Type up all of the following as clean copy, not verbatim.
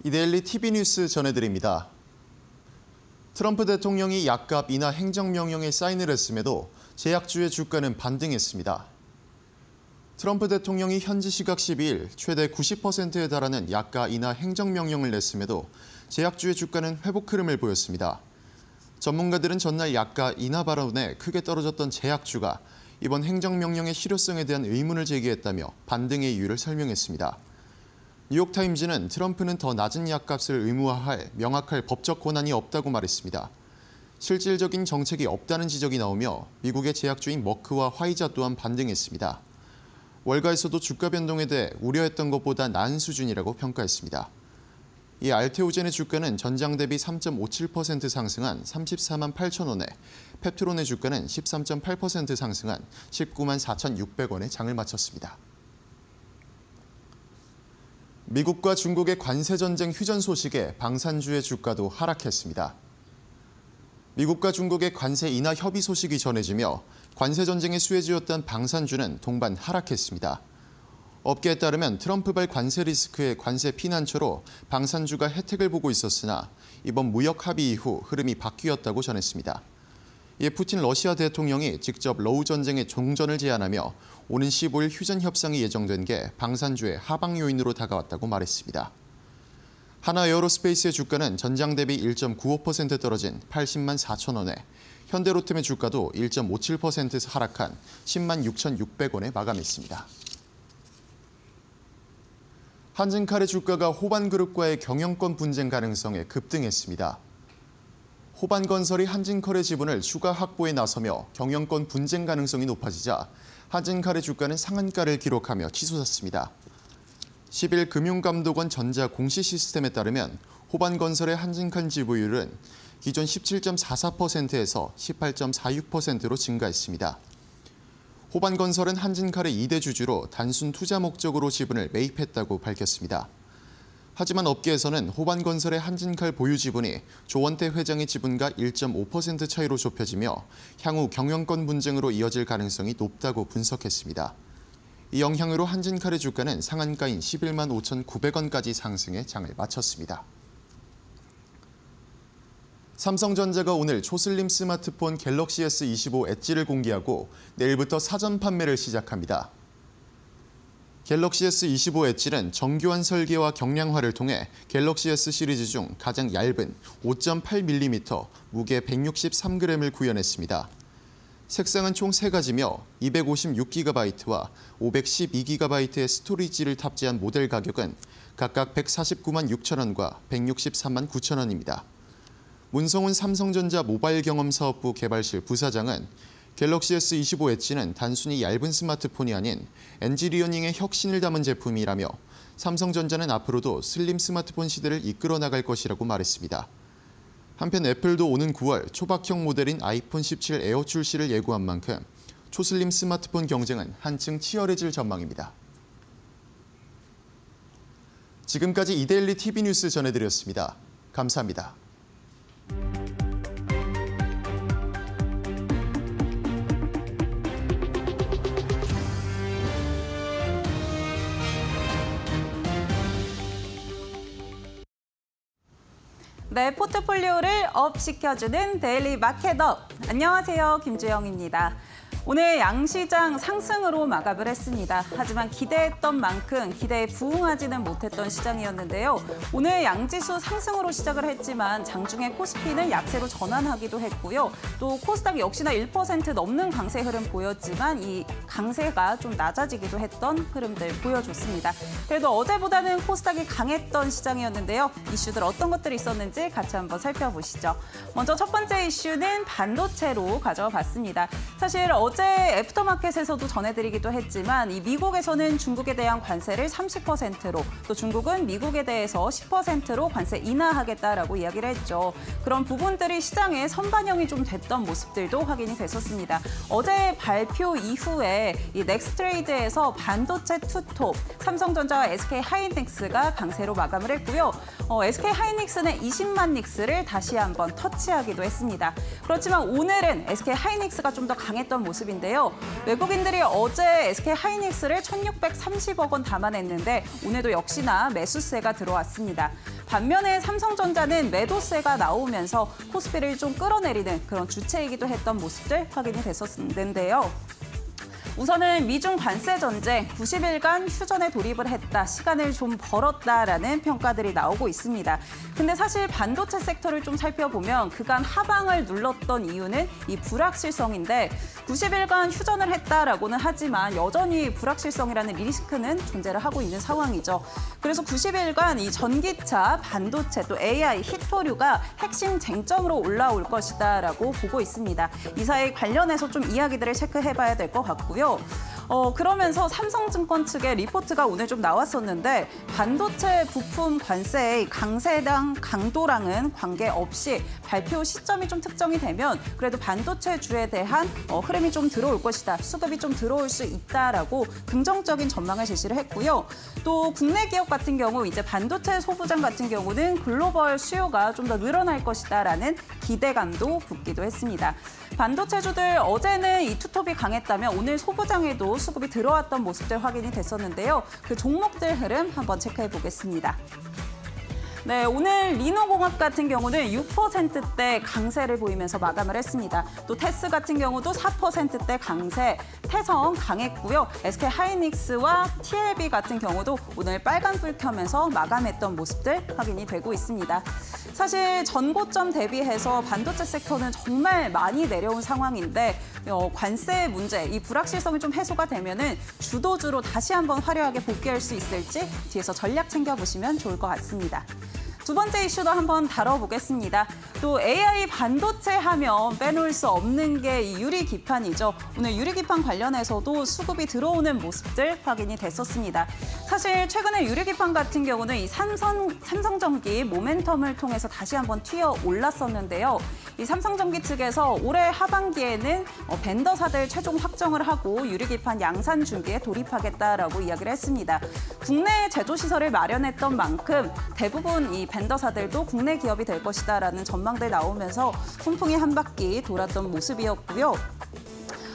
이데일리 TV 뉴스 전해드립니다. 트럼프 대통령이 약값 인하 행정명령에 사인을 했음에도 제약주의 주가는 반등했습니다. 트럼프 대통령이 현지 시각 12일 최대 90%에 달하는 약가 인하 행정명령을 냈음에도 제약주의 주가는 회복 흐름을 보였습니다. 전문가들은 전날 약가 인하 발언에 크게 떨어졌던 제약주가 이번 행정명령의 실효성에 대한 의문을 제기했다며 반등의 이유를 설명했습니다. 뉴욕타임즈는 트럼프는 더 낮은 약값을 의무화할 명확할 법적 권한이 없다고 말했습니다. 실질적인 정책이 없다는 지적이 나오며 미국의 제약주인 머크와 화이자 또한 반등했습니다. 월가에서도 주가 변동에 대해 우려했던 것보다 나은 수준이라고 평가했습니다. 이 알테오젠의 주가는 전장 대비 3.57% 상승한 34만 8천 원에 펩트론의 주가는 13.8% 상승한 19만 4,600원에 장을 마쳤습니다. 미국과 중국의 관세 전쟁 휴전 소식에 방산주의 주가도 하락했습니다. 미국과 중국의 관세 인하 협의 소식이 전해지며 관세 전쟁의 수혜주였던 방산주는 동반 하락했습니다. 업계에 따르면 트럼프발 관세 리스크의 관세 피난처로 방산주가 혜택을 보고 있었으나 이번 무역 합의 이후 흐름이 바뀌었다고 전했습니다. 이에 푸틴 러시아 대통령이 직접 러우 전쟁의 종전을 제안하며 오는 15일 휴전 협상이 예정된 게 방산주의 하방 요인으로 다가왔다고 말했습니다. 하나 에어로스페이스의 주가는 전장 대비 1.95% 떨어진 80만 4천 원에 현대로템의 주가도 1.57% 하락한 10만 6,600원에 마감했습니다. 한진칼의 주가가 호반그룹과의 경영권 분쟁 가능성에 급등했습니다. 호반건설이 한진칼의 지분을 추가 확보에 나서며 경영권 분쟁 가능성이 높아지자 한진칼의 주가는 상한가를 기록하며 치솟았습니다. 10일 금융감독원 전자 공시 시스템에 따르면 호반건설의 한진칼 지분율은 기존 17.44%에서 18.46%로 증가했습니다. 호반건설은 한진칼의 2대 주주로 단순 투자 목적으로 지분을 매입했다고 밝혔습니다. 하지만 업계에서는 호반건설의 한진칼 보유 지분이 조원태 회장의 지분과 1.5% 차이로 좁혀지며 향후 경영권 분쟁으로 이어질 가능성이 높다고 분석했습니다. 이 영향으로 한진칼의 주가는 상한가인 11만 5,900원까지 상승해 장을 마쳤습니다. 삼성전자가 오늘 초슬림 스마트폰 갤럭시 S25 엣지를 공개하고 내일부터 사전 판매를 시작합니다. 갤럭시 S25 엣지는 정교한 설계와 경량화를 통해 갤럭시 S 시리즈 중 가장 얇은 5.8mm, 무게 163g을 구현했습니다. 색상은 총 3가지며 256GB와 512GB의 스토리지를 탑재한 모델 가격은 각각 149만 6천 원과 163만 9천 원입니다. 문성훈 삼성전자 모바일 경험 사업부 개발실 부사장은 갤럭시 S25 엣지는 단순히 얇은 스마트폰이 아닌 엔지니어링의 혁신을 담은 제품이라며 삼성전자는 앞으로도 슬림 스마트폰 시대를 이끌어 나갈 것이라고 말했습니다. 한편 애플도 오는 9월 초박형 모델인 아이폰 17 에어 출시를 예고한 만큼 초슬림 스마트폰 경쟁은 한층 치열해질 전망입니다. 지금까지 이데일리 TV 뉴스 전해드렸습니다. 감사합니다. 네, 포트폴리오를 업 시켜주는 데일리 마켓업. 안녕하세요, 김주영입니다. 오늘 양시장 상승으로 마감을 했습니다. 하지만 기대했던 만큼 기대에 부응하지는 못했던 시장이었는데요. 오늘 양지수 상승으로 시작을 했지만 장중에 코스피는 약세로 전환하기도 했고요. 또 코스닥 역시나 1% 넘는 강세 흐름 보였지만 이 강세가 좀 낮아지기도 했던 흐름들 보여줬습니다. 그래도 어제보다는 코스닥이 강했던 시장이었는데요. 이슈들 어떤 것들이 있었는지 같이 한번 살펴보시죠. 먼저 첫 번째 이슈는 반도체로 가져와 봤습니다. 사실 어제 애프터마켓에서도 전해드리기도 했지만 이 미국에서는 중국에 대한 관세를 30%로 또 중국은 미국에 대해서 10%로 관세 인하하겠다라고 이야기를 했죠. 그런 부분들이 시장에 선반영이 좀 됐던 모습들도 확인이 됐었습니다. 어제 발표 이후에 이 넥스트레이드에서 반도체 투톱, 삼성전자와 SK하이닉스가 강세로 마감을 했고요. SK하이닉스는 20만 닉스를 다시 한번 터치하기도 했습니다. 그렇지만 오늘은 SK하이닉스가 좀 더 강했던 모습 모습인데요. 외국인들이 어제 SK 하이닉스를 1,630억 원 담아냈는데 오늘도 역시나 매수세가 들어왔습니다. 반면에 삼성전자는 매도세가 나오면서 코스피를 좀 끌어내리는 그런 주체이기도 했던 모습들 확인이 됐었는데요. 우선은 미중 관세 전쟁 90일간 휴전에 돌입을 했다. 시간을 좀 벌었다라는 평가들이 나오고 있습니다. 근데 사실 반도체 섹터를 좀 살펴보면 그간 하방을 눌렀던 이유는 이 불확실성인데 90일간 휴전을 했다라고는 하지만 여전히 불확실성이라는 리스크는 존재를 하고 있는 상황이죠. 그래서 90일간 이 전기차, 반도체 또 AI, 히토류가 핵심 쟁점으로 올라올 것이다라고 보고 있습니다. 이 사이 관련해서 좀 이야기들을 체크해봐야 될 것 같고요. 그러면서 삼성증권 측의 리포트가 오늘 좀 나왔었는데 반도체 부품 관세의 강세랑 강도랑은 관계없이 발표 시점이 좀 특정이 되면 그래도 반도체주에 대한 흐름이 좀 들어올 것이다. 수급이 좀 들어올 수 있다라고 긍정적인 전망을 제시를 했고요. 또 국내 기업 같은 경우 이제 반도체 소부장 같은 경우는 글로벌 수요가 좀 더 늘어날 것이다라는 기대감도 붙기도 했습니다. 반도체주들 어제는 이 투톱이 강했다면 오늘 소부장에도 수급이 들어왔던 모습들 확인이 됐었는데요. 그 종목들 흐름 한번 체크해 보겠습니다. 네, 오늘 리노공업 같은 경우는 6%대 강세를 보이면서 마감을 했습니다. 또 테스 같은 경우도 4%대 강세, 태성 강했고요. SK 하이닉스와 TLB 같은 경우도 오늘 빨간불 켜면서 마감했던 모습들 확인이 되고 있습니다. 사실 전고점 대비해서 반도체 섹터는 정말 많이 내려온 상황인데 관세 문제, 이 불확실성이 좀 해소가 되면은 주도주로 다시 한번 화려하게 복귀할 수 있을지 뒤에서 전략 챙겨보시면 좋을 것 같습니다. 두 번째 이슈도 한번 다뤄보겠습니다. 또 AI 반도체 하면 빼놓을 수 없는 게 이 유리기판이죠. 오늘 유리기판 관련해서도 수급이 들어오는 모습들 확인이 됐었습니다. 사실 최근에 유리기판 같은 경우는 이 삼성전기 모멘텀을 통해서 다시 한번 튀어 올랐었는데요. 이 삼성전기 측에서 올해 하반기에는 벤더사들 최종 확정을 하고 유리기판 양산 준비에 돌입하겠다라고 이야기를 했습니다. 국내 제조시설을 마련했던 만큼 대부분 이 벤더사들도 국내 기업이 될 것이다라는 전망들 나오면서 풍풍이 한 바퀴 돌았던 모습이었고요.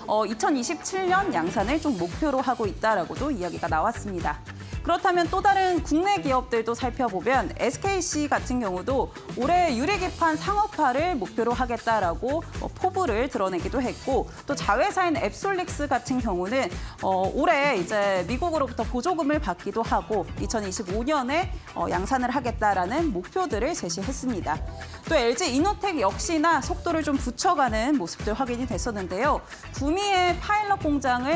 2027년 양산을 좀 목표로 하고 있다라고도 이야기가 나왔습니다. 그렇다면 또 다른 국내 기업들도 살펴보면 SKC 같은 경우도 올해 유리기판 상업화를 목표로 하겠다라고 포부를 드러내기도 했고 또 자회사인 앱솔릭스 같은 경우는 올해 이제 미국으로부터 보조금을 받기도 하고 2025년에 양산을 하겠다라는 목표들을 제시했습니다. 또 LG 이노텍 역시나 속도를 좀 붙여가는 모습들 확인이 됐었는데요. 구미의 파일럿 공장을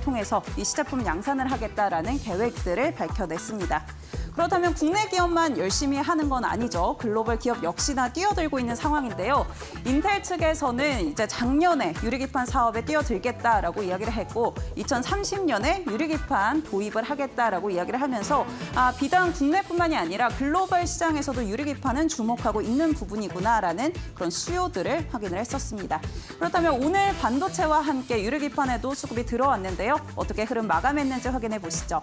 통해서 이 시제품 양산을 하겠다라는 계획들을 밝혀냈습니다. 그렇다면 국내 기업만 열심히 하는 건 아니죠. 글로벌 기업 역시나 뛰어들고 있는 상황인데요. 인텔 측에서는 이제 작년에 유리기판 사업에 뛰어들겠다라고 이야기를 했고 2030년에 유리기판 도입을 하겠다라고 이야기를 하면서 비단 국내뿐만이 아니라 글로벌 시장에서도 유리기판은 주목하고 있는 부분이구나라는 그런 수요들을 확인을 했었습니다. 그렇다면 오늘 반도체와 함께 유리기판에도 수급이 들어왔는데요. 어떻게 흐름 마감했는지 확인해 보시죠.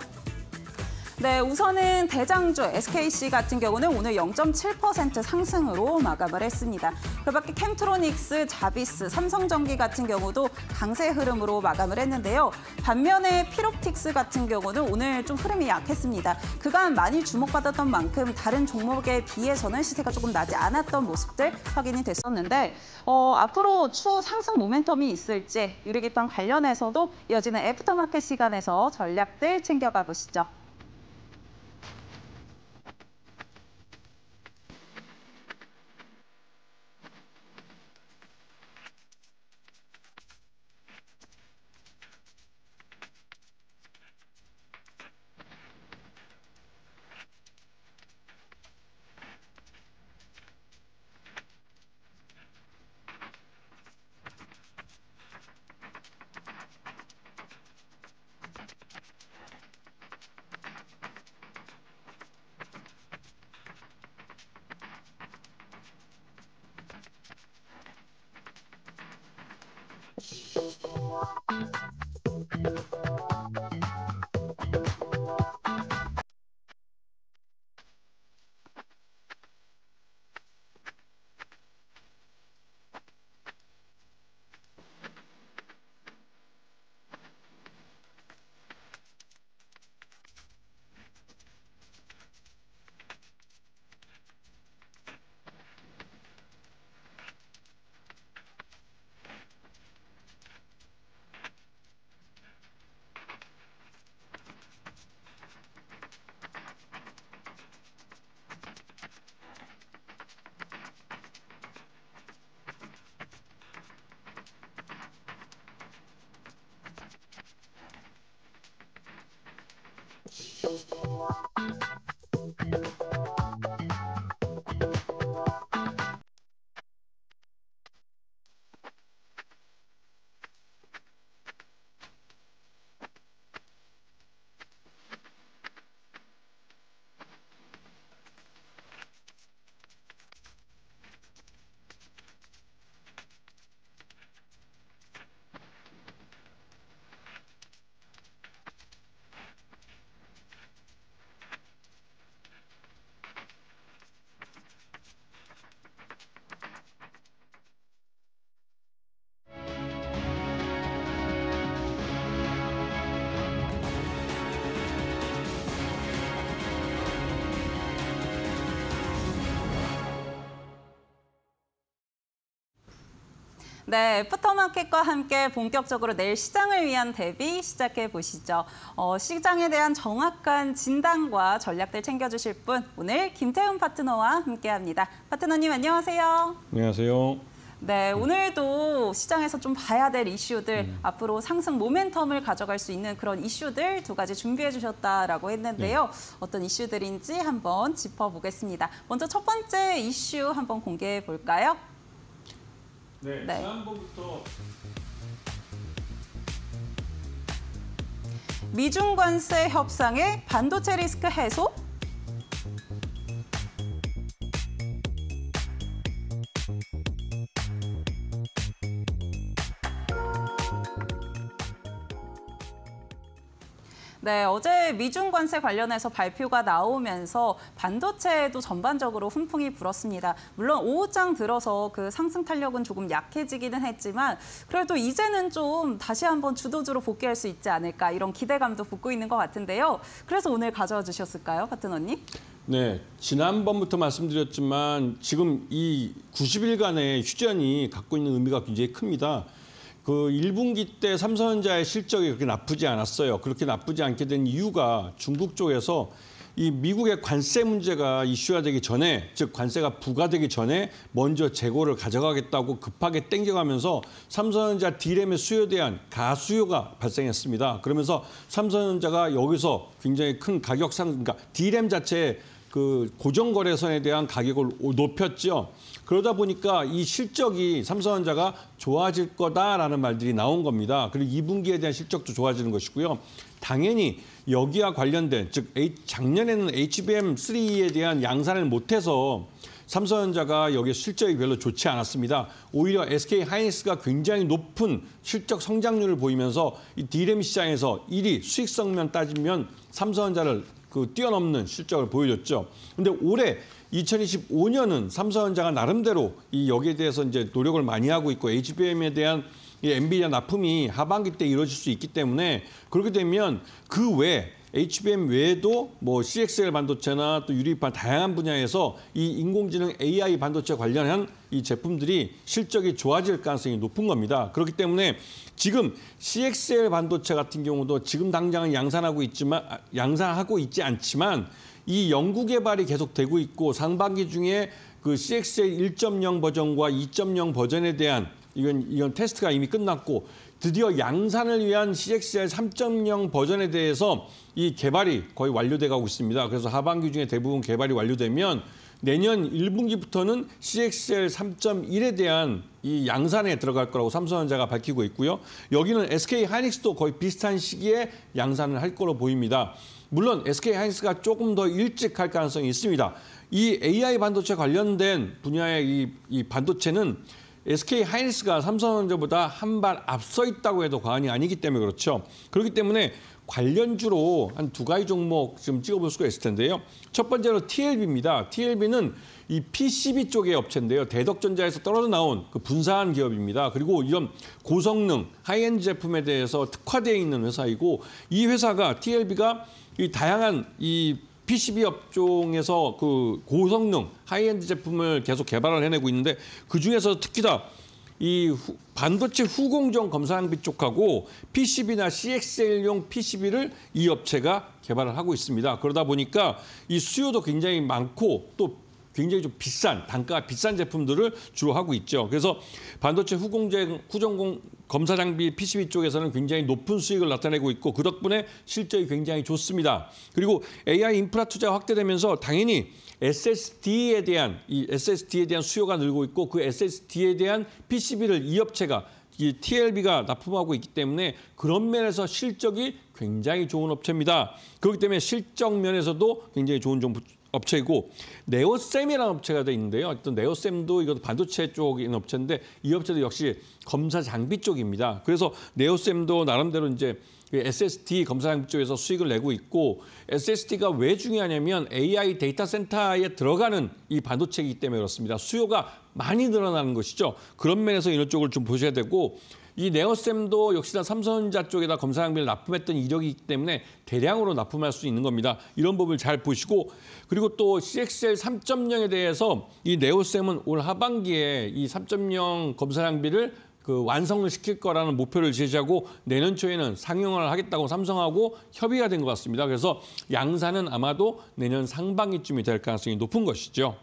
네, 우선은 대장주 SKC 같은 경우는 오늘 0.7% 상승으로 마감을 했습니다. 그밖에 캠트로닉스, 자비스, 삼성전기 같은 경우도 강세 흐름으로 마감을 했는데요. 반면에 피롭틱스 같은 경우는 오늘 좀 흐름이 약했습니다. 그간 많이 주목받았던 만큼 다른 종목에 비해서는 시세가 조금 나지 않았던 모습들 확인이 됐었는데 앞으로 추후 상승 모멘텀이 있을지 유리기판 관련해서도 이어지는 애프터마켓 시간에서 전략들 챙겨가 보시죠. 네, 애프터마켓과 함께 본격적으로 내일 시장을 위한 대비 시작해 보시죠. 시장에 대한 정확한 진단과 전략들 챙겨주실 분, 오늘 김태훈 파트너와 함께합니다. 파트너님 안녕하세요. 안녕하세요. 네, 오늘도 시장에서 좀 봐야 될 이슈들, 앞으로 상승 모멘텀을 가져갈 수 있는 그런 이슈들 두 가지 준비해 주셨다라고 했는데요. 어떤 이슈들인지 한번 짚어보겠습니다. 먼저 첫 번째 이슈 한번 공개해 볼까요? 네, 지난번부터 미중 관세 협상에 반도체 리스크 해소? 네, 어제 미중 관세 관련해서 발표가 나오면서 반도체에도 전반적으로 훈풍이 불었습니다. 물론 오후장 들어서 그 상승 탄력은 조금 약해지기는 했지만 그래도 이제는 좀 다시 한번 주도주로 복귀할 수 있지 않을까 이런 기대감도 붙고 있는 것 같은데요. 그래서 오늘 가져와 주셨을까요, 파트너님? 네, 지난번부터 말씀드렸지만 지금 이 90일간의 휴전이 갖고 있는 의미가 굉장히 큽니다. 그 1분기 때 삼성전자의 실적이 그렇게 나쁘지 않았어요. 그렇게 나쁘지 않게 된 이유가 중국 쪽에서 이 미국의 관세 문제가 이슈화되기 전에, 즉 관세가 부과되기 전에 먼저 재고를 가져가겠다고 급하게 땡겨가면서 삼성전자 D램의 수요에 대한 가수요가 발생했습니다. 그러면서 삼성전자가 여기서 굉장히 큰 가격 상승, 그러니까 D램 자체의 그 고정거래선에 대한 가격을 높였죠. 그러다 보니까 이 실적이 삼성전자가 좋아질 거다라는 말들이 나온 겁니다. 그리고 2분기에 대한 실적도 좋아지는 것이고요. 당연히 여기와 관련된, 즉 작년에는 HBM3에 대한 양산을 못해서 삼성전자가 여기에 실적이 별로 좋지 않았습니다. 오히려 SK하이닉스가 굉장히 높은 실적 성장률을 보이면서 이 D램 시장에서 1위 수익성면 따지면 삼성전자를 뛰어넘는 실적을 보여줬죠. 근데 올해 2025년은 삼성전자가 나름대로 이 여기에 대해서 이제 노력을 많이 하고 있고 HBM에 대한 이 엔비디아 납품이 하반기 때 이루어질 수 있기 때문에 그렇게 되면 그 외에 HBM 외에도 뭐 CXL 반도체나 또 유리판 다양한 분야에서 이 인공지능 AI 반도체 관련한 이 제품들이 실적이 좋아질 가능성이 높은 겁니다. 그렇기 때문에 지금 CXL 반도체 같은 경우도 지금 당장은 양산하고 있지 않지만 이 연구 개발이 계속되고 있고 상반기 중에 그 CXL 1.0 버전과 2.0 버전에 대한 이건 테스트가 이미 끝났고 드디어 양산을 위한 CXL 3.0 버전에 대해서 이 개발이 거의 완료돼 가고 있습니다. 그래서 하반기 중에 대부분 개발이 완료되면 내년 1분기부터는 CXL 3.1에 대한 이 양산에 들어갈 거라고 삼성전자가 밝히고 있고요. 여기는 SK하이닉스도 거의 비슷한 시기에 양산을 할 거로 보입니다. 물론 SK하이닉스가 조금 더 일찍 할 가능성이 있습니다. 이 AI 반도체 관련된 분야의 이 반도체는 SK하이닉스가 삼성전자보다 한 발 앞서 있다고 해도 과언이 아니기 때문에 그렇죠. 그렇기 때문에 관련주로 한 두 가지 종목 지금 찍어볼 수가 있을 텐데요. 첫 번째로 TLB입니다. TLB는 이 PCB 쪽의 업체인데요. 대덕전자에서 떨어져 나온 그 분사한 기업입니다. 그리고 이런 고성능 하이엔드 제품에 대해서 특화되어 있는 회사이고 이 회사가 TLB가 이 다양한 이 PCB 업종에서 그 고성능 하이엔드 제품을 계속 개발을 해내고 있는데 그중에서 특히나 이 반도체 후공정 검사장비 쪽하고 PCB나 CXL용 PCB를 이 업체가 개발을 하고 있습니다. 그러다 보니까 이 수요도 굉장히 많고 또 굉장히 좀 비싼, 단가가 비싼 제품들을 주로 하고 있죠. 그래서 반도체 후전공 검사 장비 PCB 쪽에서는 굉장히 높은 수익을 나타내고 있고 그 덕분에 실적이 굉장히 좋습니다. 그리고 AI 인프라 투자가 확대되면서 당연히 SSD에 대한 수요가 늘고 있고 그 SSD에 대한 PCB를 이 업체가 이 TLB가 납품하고 있기 때문에 그런 면에서 실적이 굉장히 좋은 업체입니다. 그렇기 때문에 실적 면에서도 굉장히 좋은 업체이고 네오셈이라는 업체가 돼 있는데요. 어떤 네오셈도 이것도 반도체 쪽에 있는 업체인데 이 업체도 역시 검사 장비 쪽입니다. 그래서 네오셈도 나름대로 이제 SSD 검사 장비 쪽에서 수익을 내고 있고 SSD가 왜 중요하냐면 AI 데이터 센터에 들어가는 이 반도체이기 때문에 그렇습니다. 수요가 많이 늘어나는 것이죠. 그런 면에서 이런 쪽을 좀 보셔야 되고 이 네오셈도 역시나 삼성전자 쪽에다 검사 장비를 납품했던 이력이 있기 때문에 대량으로 납품할 수 있는 겁니다. 이런 법을 잘 보시고 그리고 또 CXL 3.0에 대해서 이 네오셈은 올 하반기에 이 3.0 검사 장비를 완성을 시킬 거라는 목표를 제시하고 내년 초에는 상용화를 하겠다고 삼성하고 협의가 된 것 같습니다. 그래서 양산은 아마도 내년 상반기쯤이 될 가능성이 높은 것이죠.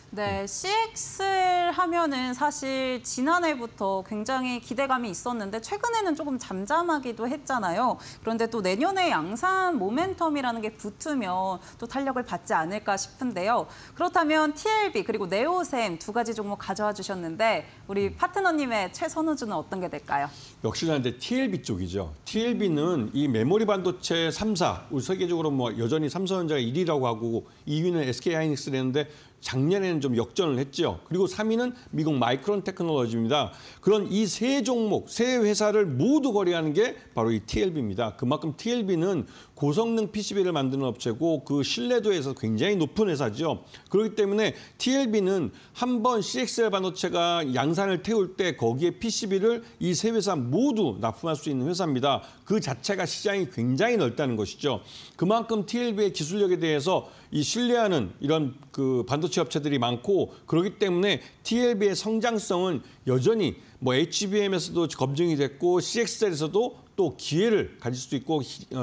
네, CXL 하면은 사실 지난해부터 굉장히 기대감이 있었는데 최근에는 조금 잠잠하기도 했잖아요. 그런데 또 내년에 양산 모멘텀이라는 게 붙으면 또 탄력을 받지 않을까 싶은데요. 그렇다면 TLB 그리고 네오셈 두 가지 종목 가져와 주셨는데 우리 파트너님의 최선호주는 어떤 게 될까요? 역시나 이제 TLB 쪽이죠. TLB는 이 메모리 반도체 3사, 우리 세계적으로 뭐 여전히 삼성전자가 1위라고 하고 2위는 SK하이닉스라는데 작년에는 좀 역전을 했죠. 그리고 3위는 미국 마이크론 테크놀로지입니다. 그런 이 세 종목, 세 회사를 모두 거래하는 게 바로 이 TLB입니다. 그만큼 TLB는 고성능 PCB를 만드는 업체고 그 신뢰도에서 굉장히 높은 회사죠. 그렇기 때문에 TLB는 한번 CXL 반도체가 양산을 태울 때 거기에 PCB를 이 세 회사 모두 납품할 수 있는 회사입니다. 그 자체가 시장이 굉장히 넓다는 것이죠. 그만큼 TLB의 기술력에 대해서 이 신뢰하는 이런 그 반도체 업체들이 많고 그렇기 때문에 TLB의 성장성은 여전히 뭐 HBM에서도 검증이 됐고 CXL에서도 또 기회를 가질 수도 있고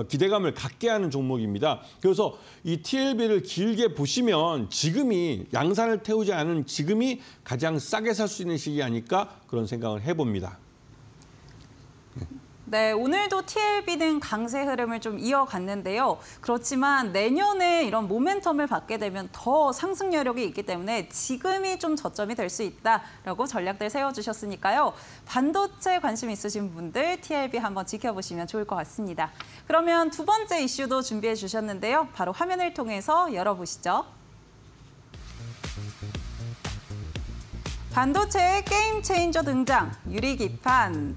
기대감을 갖게 하는 종목입니다. 그래서 이 TLB를 길게 보시면 지금이 양산을 태우지 않은 지금이 가장 싸게 살 수 있는 시기 아닐까 그런 생각을 해봅니다. 네, 오늘도 TLB는 강세 흐름을 좀 이어갔는데요. 그렇지만 내년에 이런 모멘텀을 받게 되면 더 상승 여력이 있기 때문에 지금이 좀 저점이 될 수 있다라고 전략들 세워주셨으니까요. 반도체 관심 있으신 분들 TLB 한번 지켜보시면 좋을 것 같습니다. 그러면 두 번째 이슈도 준비해 주셨는데요. 바로 화면을 통해서 열어보시죠. 반도체의 게임 체인저 등장, 유리기판.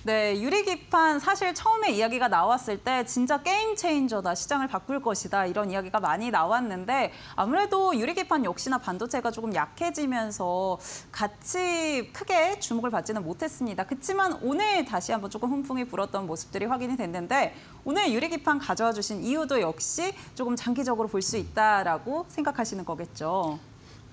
네, 유리기판 사실 처음에 이야기가 나왔을 때 진짜 게임 체인저다, 시장을 바꿀 것이다 이런 이야기가 많이 나왔는데 아무래도 유리기판 역시나 반도체가 조금 약해지면서 같이 크게 주목을 받지는 못했습니다. 그렇지만 오늘 다시 한번 조금 훈풍이 불었던 모습들이 확인이 됐는데 오늘 유리기판 가져와 주신 이유도 역시 조금 장기적으로 볼 수 있다라고 생각하시는 거겠죠.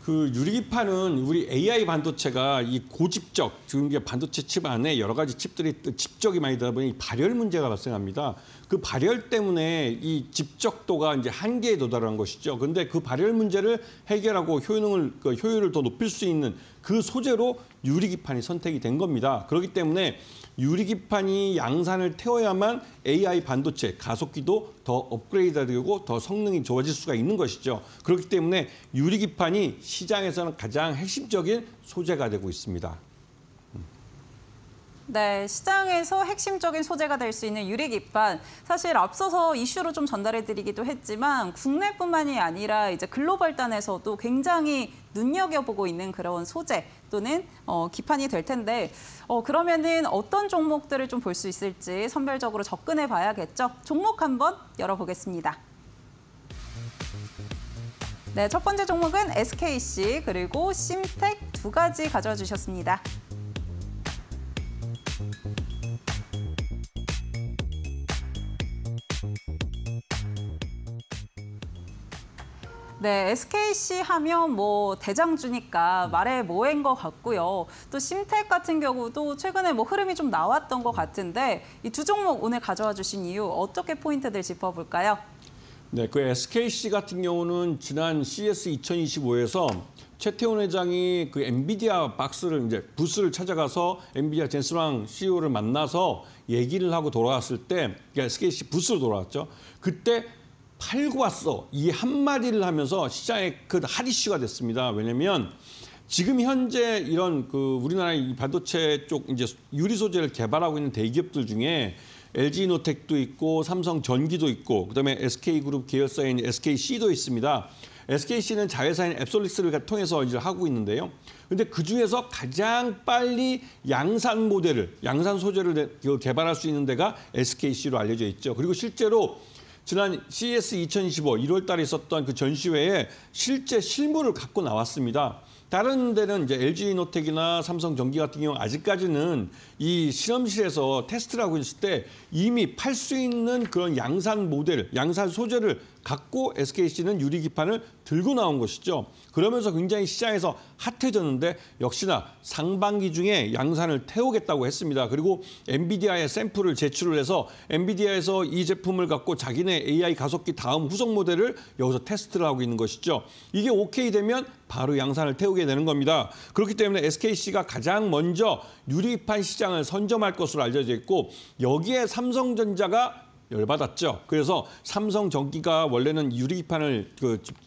그 유리기판은 우리 AI 반도체가 이 고집적, 지금 이게 반도체 칩 안에 여러 가지 칩들이 집적이 많이 되다 보니 발열 문제가 발생합니다. 그 발열 때문에 이 집적도가 이제 한계에 도달한 것이죠. 그런데 그 발열 문제를 해결하고 효율을 더 높일 수 있는 그 소재로 유리기판이 선택이 된 겁니다. 그렇기 때문에 유리기판이 양산을 태워야만 AI 반도체 가속기도 더 업그레이드되고 더 성능이 좋아질 수가 있는 것이죠. 그렇기 때문에 유리기판이 시장에서는 가장 핵심적인 소재가 되고 있습니다. 네, 시장에서 핵심적인 소재가 될 수 있는 유리기판. 사실 앞서서 이슈로 좀 전달해드리기도 했지만 국내뿐만이 아니라 이제 글로벌 단에서도 굉장히 눈여겨보고 있는 그런 소재 또는 기판이 될 텐데 그러면은 어떤 종목들을 좀 볼 수 있을지 선별적으로 접근해 봐야겠죠. 종목 한번 열어보겠습니다. 네, 첫 번째 종목은 SKC 그리고 심텍 두 가지 가져와 주셨습니다. 네, SKC 하면 뭐 대장주니까 말해 뭐인 것 같고요. 또 심텍 같은 경우도 최근에 뭐 흐름이 좀 나왔던 것 같은데 이 두 종목 오늘 가져와 주신 이유 어떻게 포인트들 짚어볼까요? 네, 그 SKC 같은 경우는 지난 CS 2025에서 최태원 회장이 그 엔비디아 박스를 이제 부스를 찾아가서 엔비디아 젠스랑 CEO를 만나서 얘기를 하고 돌아왔을 때 SKC 부스로 돌아왔죠. 그때 팔고 왔어. 이 한마디를 하면서 시장에 그 핫 이슈가 됐습니다. 왜냐면 지금 현재 이런 그 우리나라의 반도체 쪽 이제 유리 소재를 개발하고 있는 대기업들 중에 LG노텍도 있고 삼성전기도 있고 그다음에 SK그룹 계열사인 SKC도 있습니다. SKC는 자회사인 앱솔릭스를 통해서 이제 하고 있는데요. 근데 그 중에서 가장 빨리 양산 모델을, 양산 소재를 개발할 수 있는 데가 SKC로 알려져 있죠. 그리고 실제로 지난 CES 2025 1월 달에 있었던 그 전시회에 실제 실물을 갖고 나왔습니다. 다른 데는 이제 LG노텍이나 삼성전기 같은 경우 아직까지는 이 실험실에서 테스트를 하고 있을 때 이미 팔 수 있는 그런 양산 모델, 양산 소재를 갖고 SKC는 유리기판을 들고 나온 것이죠. 그러면서 굉장히 시장에서 핫해졌는데 역시나 상반기 중에 양산을 태우겠다고 했습니다. 그리고 엔비디아의 샘플을 제출을 해서 엔비디아에서 이 제품을 갖고 자기네 AI 가속기 다음 후속 모델을 여기서 테스트를 하고 있는 것이죠. 이게 오케이 되면 바로 양산을 태우게 되는 겁니다. 그렇기 때문에 SKC가 가장 먼저 유리판 시장을 선점할 것으로 알려져 있고 여기에 삼성전자가 열받았죠. 그래서 삼성전기가 원래는 유리기판을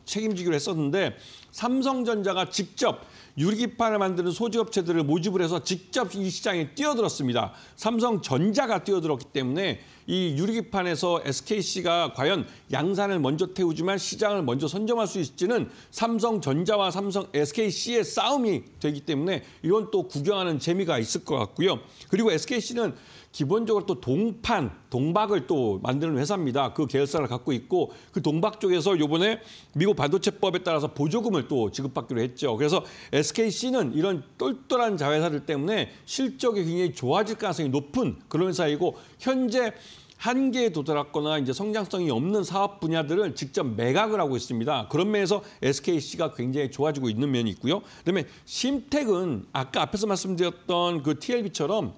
책임지기로 했었는데 삼성전자가 직접 유리기판을 만드는 소지업체들을 모집을 해서 직접 이 시장에 뛰어들었습니다. 삼성전자가 뛰어들었기 때문에 이 유리기판에서 SKC가 과연 양산을 먼저 태우지만 시장을 먼저 선점할 수 있을지는 삼성전자와 SKC의 싸움이 되기 때문에 이건 또 구경하는 재미가 있을 것 같고요. 그리고 SKC는 기본적으로 또 동박을 또 만드는 회사입니다. 그 계열사를 갖고 있고 그 동박 쪽에서 이번에 미국 반도체법에 따라서 보조금을 또 지급받기로 했죠. 그래서 SKC는 이런 똘똘한 자회사들 때문에 실적이 굉장히 좋아질 가능성이 높은 그런 회사이고 현재 한계에 도달했거나 이제 성장성이 없는 사업 분야들을 직접 매각을 하고 있습니다. 그런 면에서 SKC가 굉장히 좋아지고 있는 면이 있고요. 그다음에 심텍은 아까 앞에서 말씀드렸던 그 TLB처럼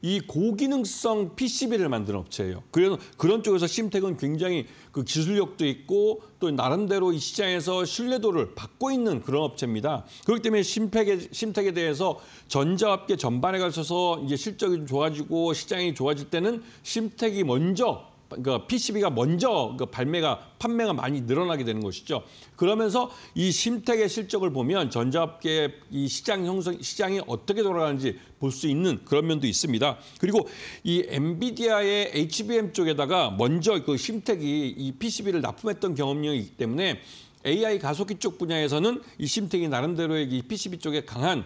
이 고기능성 PCB를 만드는 업체예요. 그래서 그런 쪽에서 심텍은 굉장히 그 기술력도 있고 또 나름대로 이 시장에서 신뢰도를 받고 있는 그런 업체입니다. 그렇기 때문에 심텍에 대해서 전자업계 전반에 걸쳐서 이제 실적이 좀 좋아지고 시장이 좋아질 때는 심텍이 먼저 그러니까 PCB가 먼저 판매가 많이 늘어나게 되는 것이죠. 그러면서 이 심텍의 실적을 보면 전자업계의 이 시장이 어떻게 돌아가는지 볼 수 있는 그런 면도 있습니다. 그리고 이 엔비디아의 HBM 쪽에다가 먼저 그 심텍이 이 PCB를 납품했던 경험력이 있기 때문에 AI 가속기 쪽 분야에서는 이 심텍이 나름대로의 이 PCB 쪽에 강한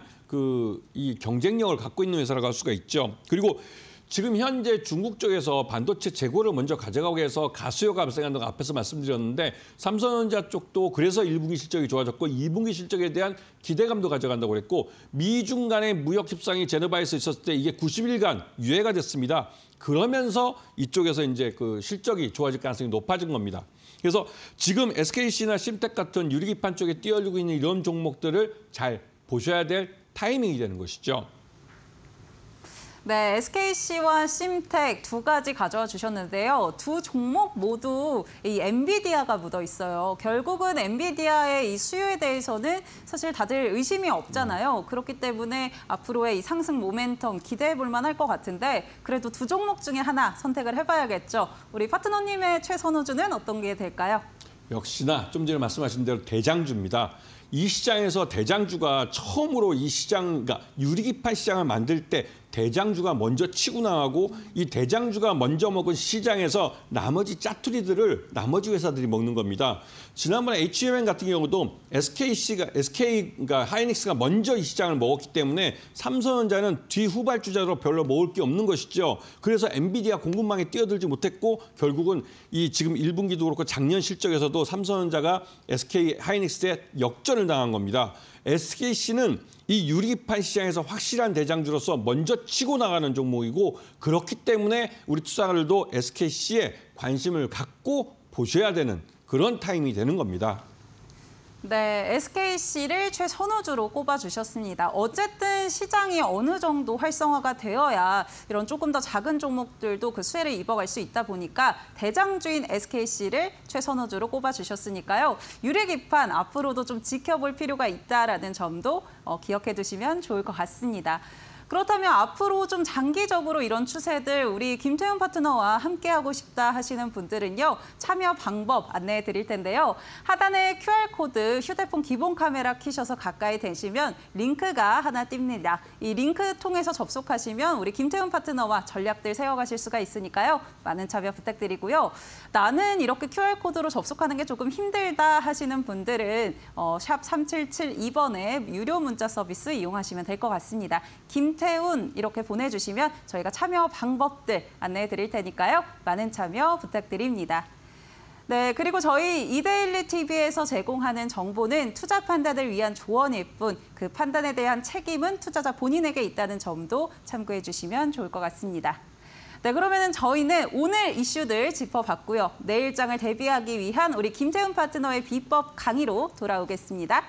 이 경쟁력을 갖고 있는 회사라고 할 수가 있죠. 그리고 지금 현재 중국 쪽에서 반도체 재고를 먼저 가져가기 위해서 가수요가 발생한다고 앞에서 말씀드렸는데 삼성전자 쪽도 그래서 1분기 실적이 좋아졌고 2분기 실적에 대한 기대감도 가져간다고 그랬고 미중 간의 무역 협상이 제네바에서 있었을 때 이게 90일간 유예가 됐습니다. 그러면서 이쪽에서 이제 그 실적이 좋아질 가능성이 높아진 겁니다. 그래서 지금 SKC나 심텍 같은 유리기판 쪽에 뛰어들고 있는 이런 종목들을 잘 보셔야 될 타이밍이 되는 것이죠. 네, SKC와 심텍 두 가지 가져와 주셨는데요. 두 종목 모두 이 엔비디아가 묻어 있어요. 결국은 엔비디아의 이 수요에 대해서는 사실 다들 의심이 없잖아요. 그렇기 때문에 앞으로의 이 상승 모멘텀 기대해 볼 만할 것 같은데 그래도 두 종목 중에 하나 선택을 해봐야겠죠. 우리 파트너님의 최선호주는 어떤 게 될까요? 역시나 좀 전에 말씀하신 대로 대장주입니다. 이 시장에서 대장주가 처음으로 이 시장, 그러니까 유리기판 시장을 만들 때 대장주가 먼저 치고 나가고 이 대장주가 먼저 먹은 시장에서 나머지 짜투리들을 나머지 회사들이 먹는 겁니다. 지난번에 HMM 같은 경우도 그러니까 하이닉스가 먼저 이 시장을 먹었기 때문에 삼성전자는 뒤후발주자로 별로 먹을 게 없는 것이죠. 그래서 엔비디아 공급망에 뛰어들지 못했고 결국은 이 지금 1분기도 그렇고 작년 실적에서도 삼성전자가 SK 하이닉스에 역전을 당한 겁니다. SKC는 이 유리기판 시장에서 확실한 대장주로서 먼저 치고 나가는 종목이고 그렇기 때문에 우리 투자자들도 SKC에 관심을 갖고 보셔야 되는 그런 타임이 되는 겁니다. 네, SKC를 최선호주로 꼽아주셨습니다. 어쨌든 시장이 어느 정도 활성화가 되어야 이런 조금 더 작은 종목들도 그 수혜를 입어갈 수 있다 보니까 대장주인 SKC를 최선호주로 꼽아주셨으니까요. 유리기판 앞으로도 좀 지켜볼 필요가 있다라는 점도 기억해 두시면 좋을 것 같습니다. 그렇다면 앞으로 좀 장기적으로 이런 추세들 우리 김태훈 파트너와 함께하고 싶다 하시는 분들은요. 참여 방법 안내해 드릴 텐데요. 하단에 QR코드 휴대폰 기본 카메라 키셔서 가까이 대시면 링크가 하나 띕니다. 이 링크 통해서 접속하시면 우리 김태훈 파트너와 전략들 세워가실 수가 있으니까요. 많은 참여 부탁드리고요. 나는 이렇게 QR코드로 접속하는 게 조금 힘들다 하시는 분들은 샵 3772번에 유료 문자 서비스 이용하시면 될 것 같습니다. 김태훈 이렇게 보내주시면 저희가 참여 방법들 안내해 드릴 테니까요. 많은 참여 부탁드립니다. 네, 그리고 저희 이데일리 TV에서 제공하는 정보는 투자 판단을 위한 조언일 뿐 그 판단에 대한 책임은 투자자 본인에게 있다는 점도 참고해 주시면 좋을 것 같습니다. 네, 그러면 저희는 오늘 이슈들 짚어봤고요. 내일장을 대비하기 위한 우리 김태훈 파트너의 비법 강의로 돌아오겠습니다.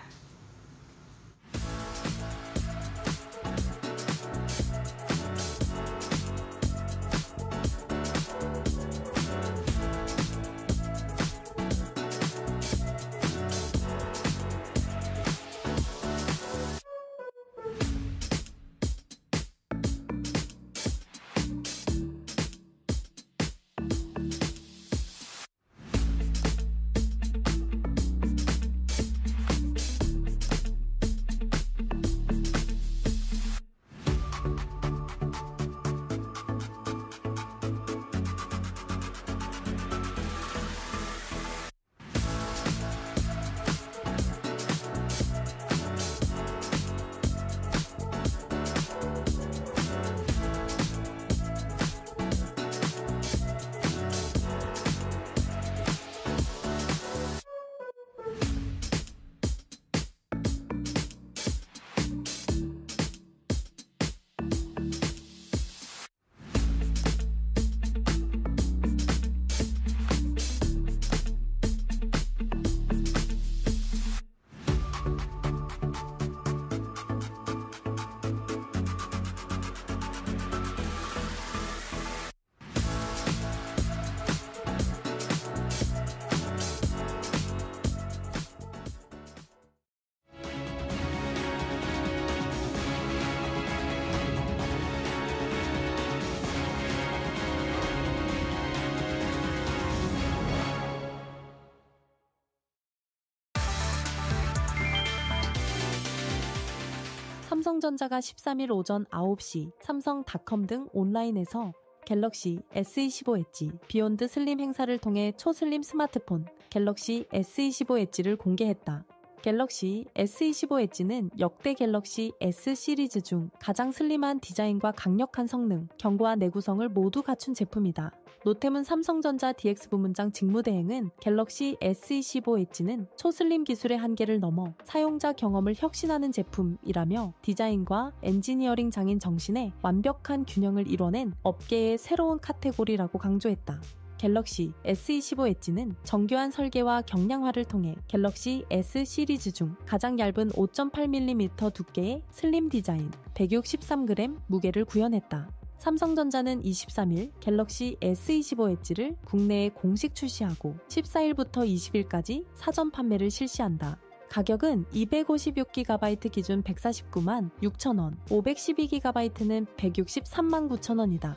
삼성전자가 13일 오전 9시 삼성닷컴 등 온라인에서 갤럭시 S25 엣지 비욘드 슬림 행사를 통해 초슬림 스마트폰 갤럭시 S25 엣지를 공개했다. 갤럭시 S25 엣지는 역대 갤럭시 S 시리즈 중 가장 슬림한 디자인과 강력한 성능, 견고한 내구성을 모두 갖춘 제품이다. 노태문 삼성전자 DX 부문장 직무대행은 갤럭시 S25 엣지는 초슬림 기술의 한계를 넘어 사용자 경험을 혁신하는 제품이라며 디자인과 엔지니어링 장인 정신의 완벽한 균형을 이뤄낸 업계의 새로운 카테고리라고 강조했다. 갤럭시 S25 엣지는 정교한 설계와 경량화를 통해 갤럭시 S 시리즈 중 가장 얇은 5.8mm 두께의 슬림 디자인, 163g 무게를 구현했다. 삼성전자는 23일 갤럭시 S25 엣지를 국내에 공식 출시하고 14일부터 20일까지 사전 판매를 실시한다. 가격은 256GB 기준 149만 6천원, 512GB는 163만 9천원이다.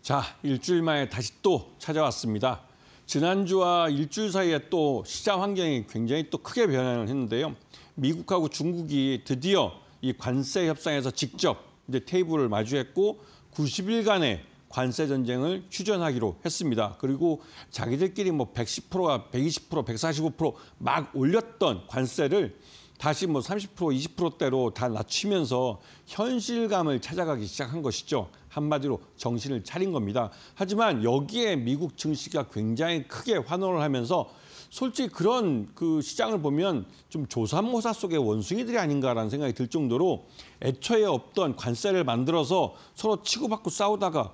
자, 일주일 만에 다시 또 찾아왔습니다. 지난주와 일주일 사이에 또 시장 환경이 굉장히 또 크게 변화를 했는데요. 미국하고 중국이 드디어 이 관세 협상에서 직접 이제 테이블을 마주했고 90일간의 관세 전쟁을 휴전하기로 했습니다. 그리고 자기들끼리 뭐 110%가 120%, 145% 막 올렸던 관세를 다시 뭐 30%, 20%대로 다 낮추면서 현실감을 찾아가기 시작한 것이죠. 한마디로 정신을 차린 겁니다. 하지만 여기에 미국 증시가 굉장히 크게 환호를 하면서 솔직히 그런 그 시장을 보면 좀 조삼모사 속의 원숭이들이 아닌가라는 생각이 들 정도로 애초에 없던 관세를 만들어서 서로 치고받고 싸우다가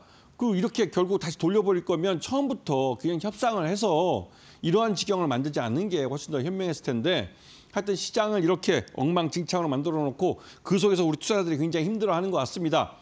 이렇게 결국 다시 돌려버릴 거면 처음부터 그냥 협상을 해서 이러한 지경을 만들지 않는 게 훨씬 더 현명했을 텐데 하여튼 시장을 이렇게 엉망진창으로 만들어 놓고 그 속에서 우리 투자자들이 굉장히 힘들어하는 것 같습니다.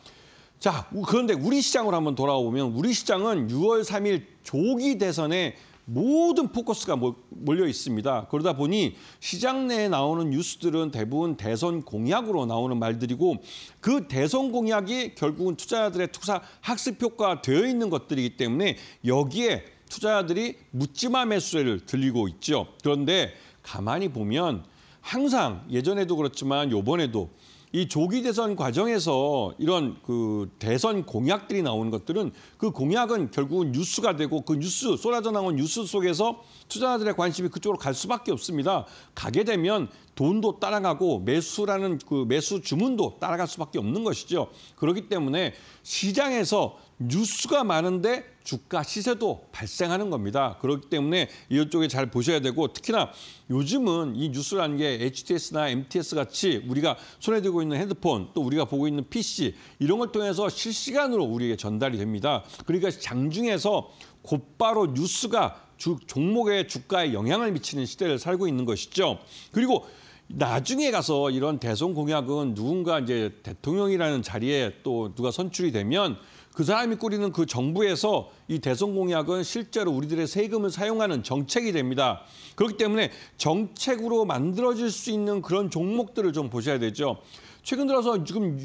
자, 그런데 우리 시장으로 한번 돌아오면 우리 시장은 6월 3일 조기 대선에 모든 포커스가 몰려 있습니다. 그러다 보니 시장 내에 나오는 뉴스들은 대부분 대선 공약으로 나오는 말들이고 그 대선 공약이 결국은 투자자들의 투자 학습 효과가 되어 있는 것들이기 때문에 여기에 투자자들이 묻지마 매수세를 들리고 있죠. 그런데 가만히 보면 항상 예전에도 그렇지만 이번에도 이 조기 대선 과정에서 이런 그 대선 공약들이 나오는 것들은 그 공약은 결국은 뉴스가 되고 그 뉴스 쏟아져 나온 뉴스 속에서 투자자들의 관심이 그쪽으로 갈 수밖에 없습니다. 가게 되면 돈도 따라가고 매수라는 그 매수 주문도 따라갈 수밖에 없는 것이죠. 그렇기 때문에 시장에서 뉴스가 많은데 주가 시세도 발생하는 겁니다. 그렇기 때문에 이쪽에 잘 보셔야 되고 특히나 요즘은 이 뉴스라는 게 HTS나 MTS 같이 우리가 손에 들고 있는 핸드폰 또 우리가 보고 있는 PC 이런 걸 통해서 실시간으로 우리에게 전달이 됩니다. 그러니까 장중에서 곧바로 뉴스가 종목의 주가에 영향을 미치는 시대를 살고 있는 것이죠. 그리고 나중에 가서 이런 대선 공약은 누군가 이제 대통령이라는 자리에 또 누가 선출이 되면 그 사람이 꾸리는 그 정부에서 이 대선 공약은 실제로 우리들의 세금을 사용하는 정책이 됩니다. 그렇기 때문에 정책으로 만들어질 수 있는 그런 종목들을 좀 보셔야 되죠. 최근 들어서 지금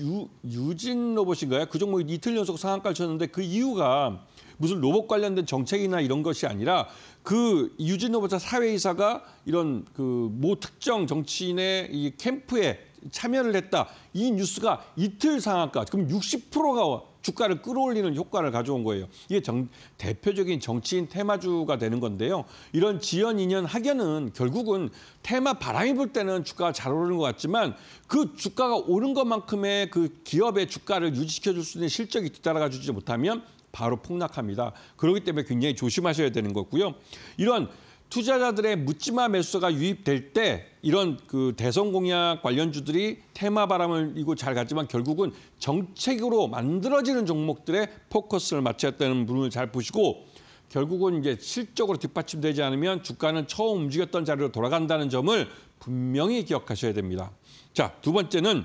유진 로봇인가요? 그 종목이 이틀 연속 상한가를 쳤는데 그 이유가 무슨 로봇 관련된 정책이나 이런 것이 아니라 그 유진 로봇사 사회이사가 이런 그 모 특정 정치인의 이 캠프에 참여를 했다. 이 뉴스가 이틀 상한가, 그럼 60%가 주가를 끌어올리는 효과를 가져온 거예요. 이게 대표적인 정치인 테마주가 되는 건데요. 이런 지연, 인연, 학연은 결국은 테마 바람이 불 때는 주가가 잘 오르는 것 같지만 그 주가가 오른 것만큼의 그 기업의 주가를 유지시켜줄 수 있는 실적이 뒤따라가 주지 못하면 바로 폭락합니다. 그렇기 때문에 굉장히 조심하셔야 되는 거고요. 이런 투자자들의 묻지마 매수가 유입될 때 이런 그 대선 공약 관련주들이 테마 바람을 이고 잘 갔지만 결국은 정책으로 만들어지는 종목들의 포커스를 맞췄다는 부분을 잘 보시고 결국은 이제 실적으로 뒷받침되지 않으면 주가는 처음 움직였던 자리로 돌아간다는 점을 분명히 기억하셔야 됩니다. 자, 두 번째는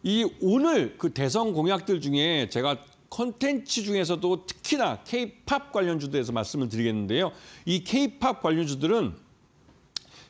이 오늘 그 대선 공약들 중에 제가 콘텐츠 중에서도 특히나 K-팝 관련주들에서 말씀을 드리겠는데요. 이 K-팝 관련주들은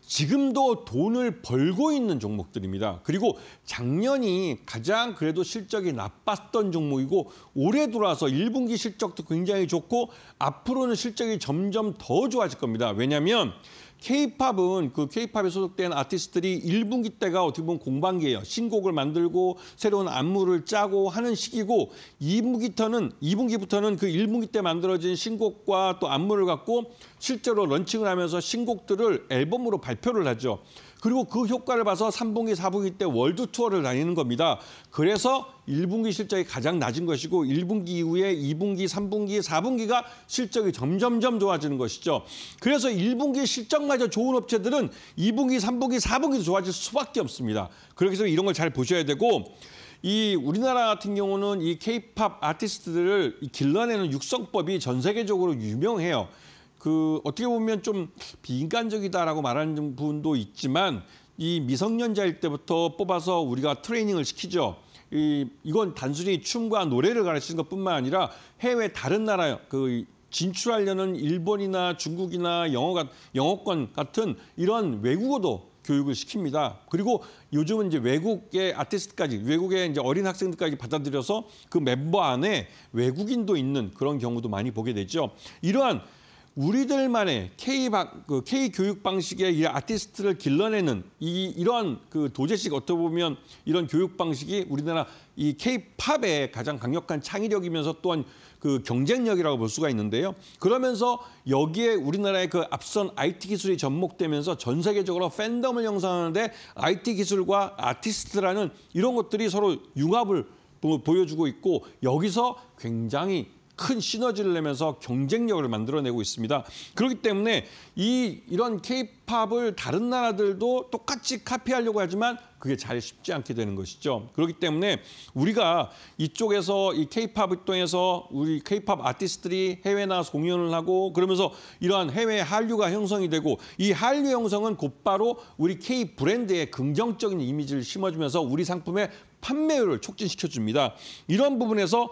지금도 돈을 벌고 있는 종목들입니다. 그리고 작년이 가장 그래도 실적이 나빴던 종목이고 올해 들어와서 1분기 실적도 굉장히 좋고 앞으로는 실적이 점점 더 좋아질 겁니다. 왜냐하면 K-팝은 그 K-팝에 소속된 아티스트들이 1분기 때가 어떻게 보면 공방기예요. 신곡을 만들고 새로운 안무를 짜고 하는 시기고 2분기부터는 그 1분기 때 만들어진 신곡과 또 안무를 갖고 실제로 런칭을 하면서 신곡들을 앨범으로 발표를 하죠. 그리고 그 효과를 봐서 3분기, 4분기 때 월드 투어를 다니는 겁니다. 그래서 1분기 실적이 가장 낮은 것이고 1분기 이후에 2분기, 3분기, 4분기가 실적이 점점점 좋아지는 것이죠. 그래서 1분기 실적마저 좋은 업체들은 2분기, 3분기, 4분기도 좋아질 수밖에 없습니다. 그렇기 때문에 이런 걸 잘 보셔야 되고 이 우리나라 같은 경우는 이 K-팝 아티스트들을 길러내는 육성법이 전 세계적으로 유명해요. 그 어떻게 보면 좀 비인간적이다라고 말하는 부분도 있지만 이 미성년자일 때부터 뽑아서 우리가 트레이닝을 시키죠. 이건 단순히 춤과 노래를 가르치는 것뿐만 아니라 해외 다른 나라 그 진출하려는 일본이나 중국이나 영어권 같은 이런 외국어도 교육을 시킵니다. 그리고 요즘은 이제 외국의 아티스트까지, 외국의 이제 어린 학생들까지 받아들여서 그 멤버 안에 외국인도 있는 그런 경우도 많이 보게 되죠. 이러한 우리들만의 K 교육 방식의 이 아티스트를 길러내는 이런 그 도제식 어떻게 보면 이런 교육 방식이 우리나라 이 K-팝의 가장 강력한 창의력이면서 또한 그 경쟁력이라고 볼 수가 있는데요. 그러면서 여기에 우리나라의 그 앞선 IT 기술이 접목되면서 전 세계적으로 팬덤을 형성하는데 IT 기술과 아티스트라는 이런 것들이 서로 융합을 보여주고 있고 여기서 굉장히 큰 시너지를 내면서 경쟁력을 만들어내고 있습니다. 그렇기 때문에 이런 K-팝을 다른 나라들도 똑같이 카피하려고 하지만 그게 잘 쉽지 않게 되는 것이죠. 그렇기 때문에 우리가 이쪽에서 이 K-팝을 통해서 우리 K-팝 아티스트들이 해외에 나가서 공연을 하고 그러면서 이러한 해외 한류가 형성이 되고 이 한류 형성은 곧바로 우리 K 브랜드에 긍정적인 이미지를 심어주면서 우리 상품의 판매율을 촉진시켜줍니다. 이런 부분에서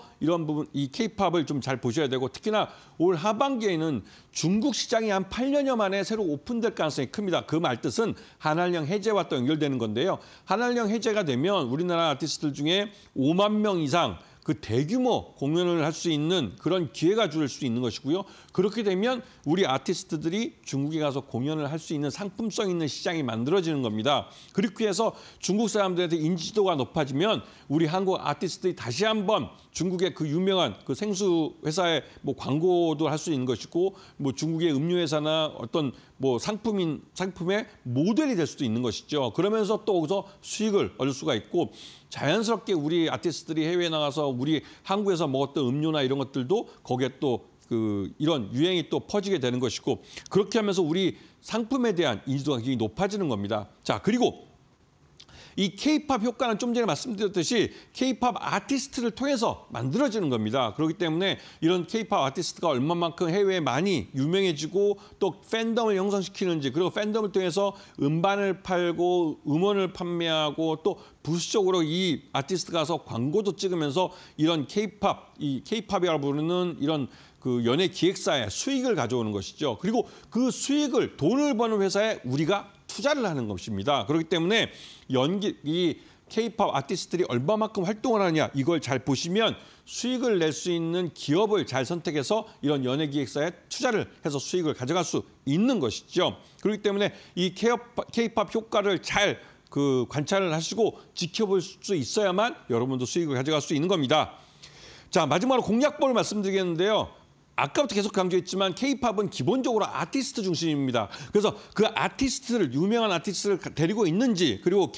이 K-팝을 좀 잘 보셔야 되고 특히나 올 하반기에는 중국 시장이 한 8년여 만에 새로 오픈될 가능성이 큽니다. 그 말뜻은 한알령 해제와 또 연결되는 건데요. 한알령 해제가 되면 우리나라 아티스트들 중에 5만 명 이상 그 대규모 공연을 할 수 있는 그런 기회가 줄 수 있는 것이고요. 그렇게 되면 우리 아티스트들이 중국에 가서 공연을 할 수 있는 상품성 있는 시장이 만들어지는 겁니다. 그렇게 해서 중국 사람들한테 인지도가 높아지면 우리 한국 아티스트들이 다시 한번 중국의 그 유명한 그 생수 회사의 뭐 광고도 할 수 있는 것이고 뭐 중국의 음료 회사나 어떤 뭐 상품의 모델이 될 수도 있는 것이죠. 그러면서 또 거기서 수익을 얻을 수가 있고 자연스럽게 우리 아티스트들이 해외에 나가서 우리 한국에서 먹었던 음료나 이런 것들도 거기에 또 이런 유행이 또 퍼지게 되는 것이고 그렇게 하면서 우리 상품에 대한 인지도가 굉장히 높아지는 겁니다. 자, 그리고 이 K-팝 효과는 좀 전에 말씀드렸듯이 K-팝 아티스트를 통해서 만들어지는 겁니다. 그렇기 때문에 이런 K-팝 아티스트가 얼마만큼 해외에 많이 유명해지고 또 팬덤을 형성시키는지 그리고 팬덤을 통해서 음반을 팔고 음원을 판매하고 또 부수적으로 이 아티스트가 가서 광고도 찍으면서 이런 K-팝이라고 부르는 이런 그 연예 기획사에 수익을 가져오는 것이죠. 그리고 그 수익을 돈을 버는 회사에 우리가 투자를 하는 것입니다. 그렇기 때문에 이 K-팝 아티스트들이 얼마만큼 활동을 하느냐 이걸 잘 보시면 수익을 낼 수 있는 기업을 잘 선택해서 이런 연예 기획사에 투자를 해서 수익을 가져갈 수 있는 것이죠. 그렇기 때문에 이 K-팝 효과를 잘 관찰을 하시고 지켜볼 수 있어야만 여러분도 수익을 가져갈 수 있는 겁니다. 자, 마지막으로 공략법을 말씀드리겠는데요. 아까부터 계속 강조했지만 K-팝은 기본적으로 아티스트 중심입니다. 그래서 그 유명한 아티스트를 데리고 있는지 그리고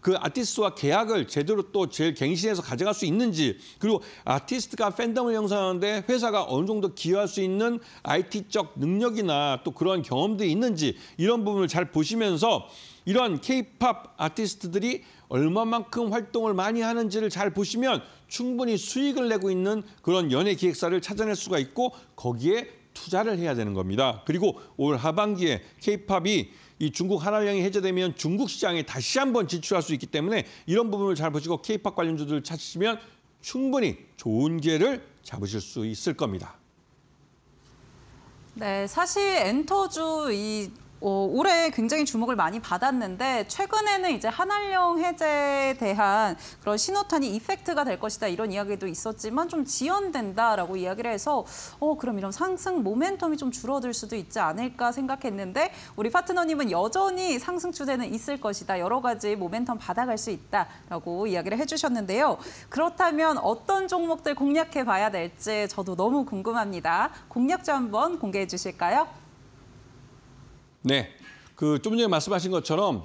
그 아티스트와 계약을 제대로 또 제일 갱신해서 가져갈 수 있는지 그리고 아티스트가 팬덤을 형성하는데 회사가 어느 정도 기여할 수 있는 IT적 능력이나 또 그런 경험들이 있는지 이런 부분을 잘 보시면서 이런 K-팝 아티스트들이 얼마만큼 활동을 많이 하는지를 잘 보시면 충분히 수익을 내고 있는 그런 연예 기획사를 찾아낼 수가 있고 거기에 투자를 해야 되는 겁니다. 그리고 올 하반기에 K-팝이 이 중국 한알령이 해제되면 중국 시장에 다시 한번 진출할 수 있기 때문에 이런 부분을 잘 보시고 K-팝 관련주들을 찾으시면 충분히 좋은 기회를 잡으실 수 있을 겁니다. 네, 사실 엔터주 올해 굉장히 주목을 많이 받았는데 최근에는 이제 한알령 해제에 대한 그런 신호탄이 이펙트가 될 것이다 이런 이야기도 있었지만 좀 지연된다라고 이야기를 해서 그럼 이런 상승 모멘텀이 좀 줄어들 수도 있지 않을까 생각했는데 우리 파트너님은 여전히 상승 추세는 있을 것이다. 여러 가지 모멘텀 받아갈 수 있다라고 이야기를 해주셨는데요. 그렇다면 어떤 종목들 공략해 봐야 될지 저도 너무 궁금합니다. 공략주 한번 공개해 주실까요? 네, 좀 전에 말씀하신 것처럼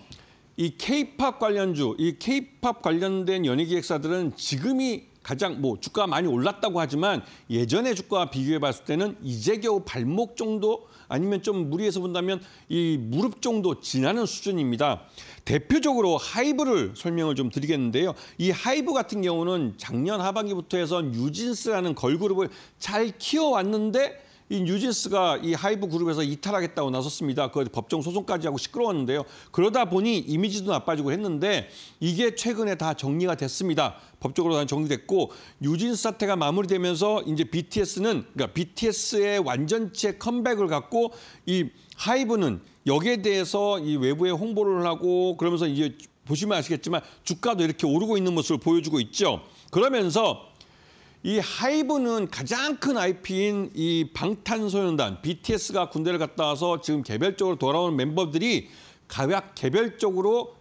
이 K-팝 관련주, 이 K-팝 관련된 연예기획사들은 지금이 가장 주가가 많이 올랐다고 하지만 예전의 주가와 비교해 봤을 때는 이제 겨우 발목 정도 아니면 좀 무리해서 본다면 이 무릎 정도 지나는 수준입니다. 대표적으로 하이브를 설명을 좀 드리겠는데요. 이 하이브 같은 경우는 작년 하반기부터 해서 뉴진스라는 걸그룹을 잘 키워왔는데 이 뉴진스가 이 하이브 그룹에서 이탈하겠다고 나섰습니다. 그 법정 소송까지 하고 시끄러웠는데요. 그러다 보니 이미지도 나빠지고 했는데 이게 최근에 다 정리가 됐습니다. 법적으로 다 정리됐고 뉴진스 사태가 마무리되면서 이제 BTS의 완전체 컴백을 갖고 이 하이브는 여기에 대해서 이 외부에 홍보를 하고 그러면서 이제 보시면 아시겠지만 주가도 이렇게 오르고 있는 모습을 보여주고 있죠. 그러면서 이 하이브는 가장 큰 IP인 이 방탄소년단 BTS가 군대를 갔다 와서 지금 개별적으로 돌아온 멤버들이 각 개별적으로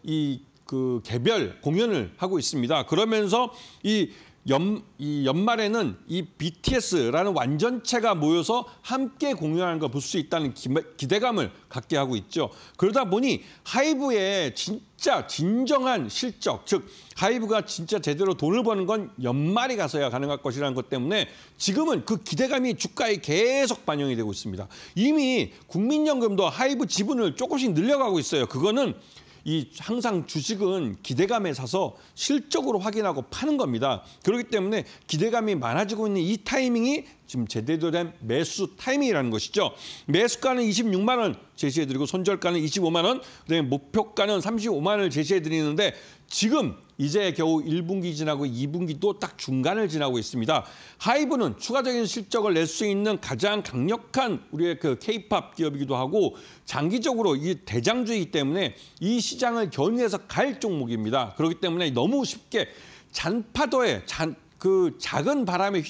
개별 공연을 하고 있습니다. 그러면서 이 이 연말에는 이 BTS라는 완전체가 모여서 함께 공연하는 걸 볼 수 있다는 기대감을 갖게 하고 있죠. 그러다 보니 하이브의 진짜 진정한 실적, 즉 하이브가 진짜 제대로 돈을 버는 건 연말에 가서야 가능할 것이라는 것 때문에 지금은 그 기대감이 주가에 계속 반영이 되고 있습니다. 이미 국민연금도 하이브 지분을 조금씩 늘려가고 있어요. 그거는 항상 주식은 기대감에 사서 실적으로 확인하고 파는 겁니다. 그렇기 때문에 기대감이 많아지고 있는 이 타이밍이 지금 제대로 된 매수 타이밍이라는 것이죠. 매수가는 26만 원 제시해드리고 손절가는 25만 원, 그다음에 목표가는 35만 원을 제시해드리는데 지금 이제 겨우 1분기 지나고 2분기도 딱 중간을 지나고 있습니다. 하이브는 추가적인 실적을 낼 수 있는 가장 강력한 우리의 그 K-팝 기업이기도 하고 장기적으로 이 대장주이기 때문에 이 시장을 견인해서 갈 종목입니다. 그렇기 때문에 너무 쉽게 잔파도에 그 작은 바람에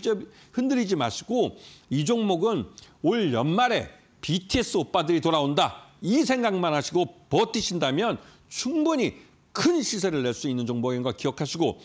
흔들리지 마시고 이 종목은 올 연말에 BTS 오빠들이 돌아온다. 이 생각만 하시고 버티신다면 충분히 큰 시세를 낼 수 있는 종목인 거 기억하시고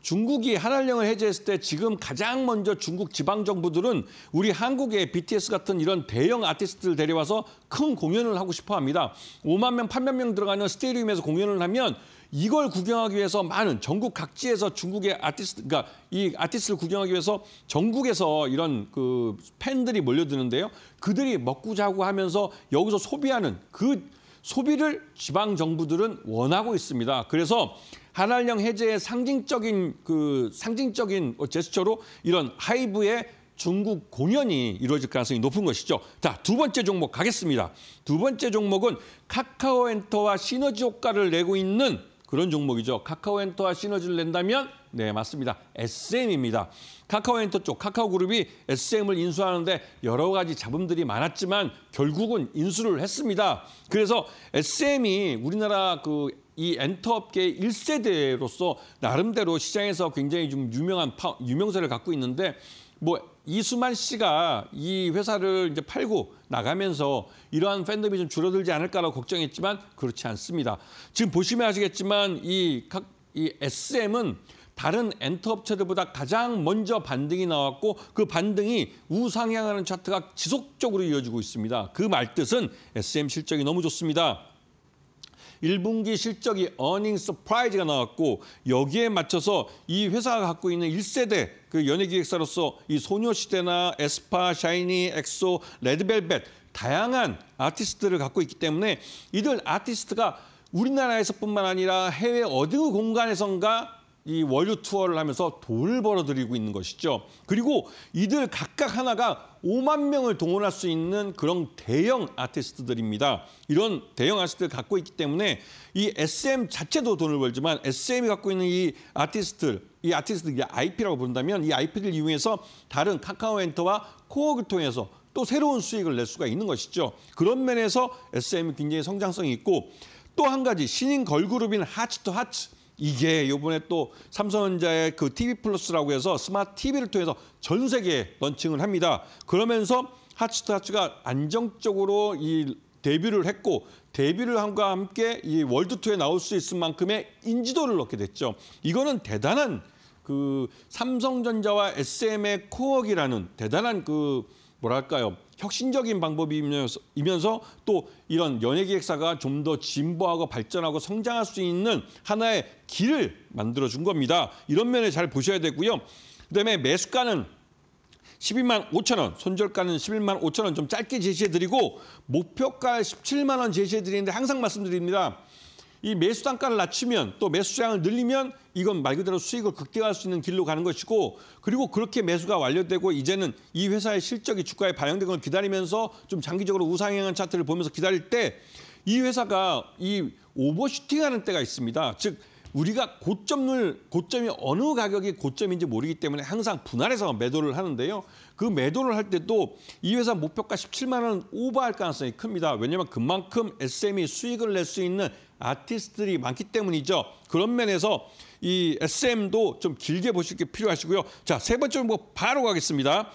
중국이 한한령을 해제했을 때 지금 가장 먼저 중국 지방정부들은 우리 한국의 BTS 같은 이런 대형 아티스트를 데려와서 큰 공연을 하고 싶어 합니다. 5만 명, 8만 명 들어가는 스테디움에서 공연을 하면 이걸 구경하기 위해서 많은 전국 각지에서 중국의 그러니까 이 아티스트를 구경하기 위해서 전국에서 이런 그 팬들이 몰려드는데요. 그들이 먹고 자고 하면서 여기서 소비하는 그 소비를 지방 정부들은 원하고 있습니다. 그래서 한한령 해제의 상징적인 제스처로 이런 하이브의 중국 공연이 이루어질 가능성이 높은 것이죠. 자, 두 번째 종목 가겠습니다. 두 번째 종목은 카카오엔터와 시너지 효과를 내고 있는 그런 종목이죠. 카카오엔터와 시너지를 낸다면 네, 맞습니다. SM입니다. 카카오엔터 쪽 카카오그룹이 SM을 인수하는데 여러 가지 잡음들이 많았지만 결국은 인수를 했습니다. 그래서 SM이 우리나라 이 엔터업계의 1세대로서 나름대로 시장에서 굉장히 좀 유명세를 갖고 있는데 이수만 씨가 이 회사를 이제 팔고 나가면서 이러한 팬덤이 좀 줄어들지 않을까라고 걱정했지만 그렇지 않습니다. 지금 보시면 아시겠지만 이 SM은 다른 엔터업체들보다 가장 먼저 반등이 나왔고 그 반등이 우상향하는 차트가 지속적으로 이어지고 있습니다. 그 말뜻은 SM 실적이 너무 좋습니다. 1분기 실적이 어닝 서프라이즈가 나왔고 여기에 맞춰서 이 회사가 갖고 있는 1세대 그 연예기획사로서 이 소녀시대나 에스파, 샤이니, 엑소, 레드벨벳 다양한 아티스트를 갖고 있기 때문에 이들 아티스트가 우리나라에서뿐만 아니라 해외 어느 공간에선가 이 월드 투어를 하면서 돈을 벌어들이고 있는 것이죠. 그리고 이들 각각 하나가 5만 명을 동원할 수 있는 그런 대형 아티스트들입니다. 이런 대형 아티스트를 갖고 있기 때문에 이 SM 자체도 돈을 벌지만 SM이 갖고 있는 이 아티스트들 IP라고 부른다면 이 IP를 이용해서 다른 카카오엔터와 코어를 통해서 또 새로운 수익을 낼 수가 있는 것이죠. 그런 면에서 SM이 굉장히 성장성이 있고 또 한 가지 신인 걸그룹인 하츠투하츠 이게 이번에 또 삼성전자의 그 TV 플러스라고 해서 스마트 TV를 통해서 전 세계에 런칭을 합니다. 그러면서 하츠투하츠가 안정적으로 이 데뷔를 했고 데뷔를 함과 함께 이 월드 투어에 나올 수 있을 만큼의 인지도를 얻게 됐죠. 이거는 대단한 그 삼성전자와 SM의 코어기라는 대단한 혁신적인 방법이면서 또 이런 연예기획사가 좀 더 진보하고 발전하고 성장할 수 있는 하나의 길을 만들어준 겁니다. 이런 면에 잘 보셔야 되고요. 그다음에 매수가는 12만 5천 원, 손절가는 11만 5천 원 좀 짧게 제시해드리고 목표가 17만 원 제시해드리는데 항상 말씀드립니다. 이 매수 단가를 낮추면 또 매수 수량을 늘리면 이건 말 그대로 수익을 극대화할 수 있는 길로 가는 것이고 그리고 그렇게 매수가 완료되고 이제는 이 회사의 실적이 주가에 반영된 걸 기다리면서 좀 장기적으로 우상향한 차트를 보면서 기다릴 때 이 회사가 이 오버슈팅하는 때가 있습니다. 즉 우리가 고점이 어느 가격이 고점인지 모르기 때문에 항상 분할해서 매도를 하는데요. 그 매도를 할 때도 이 회사 목표가 17만 원 오버할 가능성이 큽니다. 왜냐하면 그만큼 SM이 수익을 낼 수 있는 아티스트들이 많기 때문이죠. 그런 면에서 이 SM도 좀 길게 보실 게 필요하시고요. 자, 세 번째 종목 바로 가겠습니다.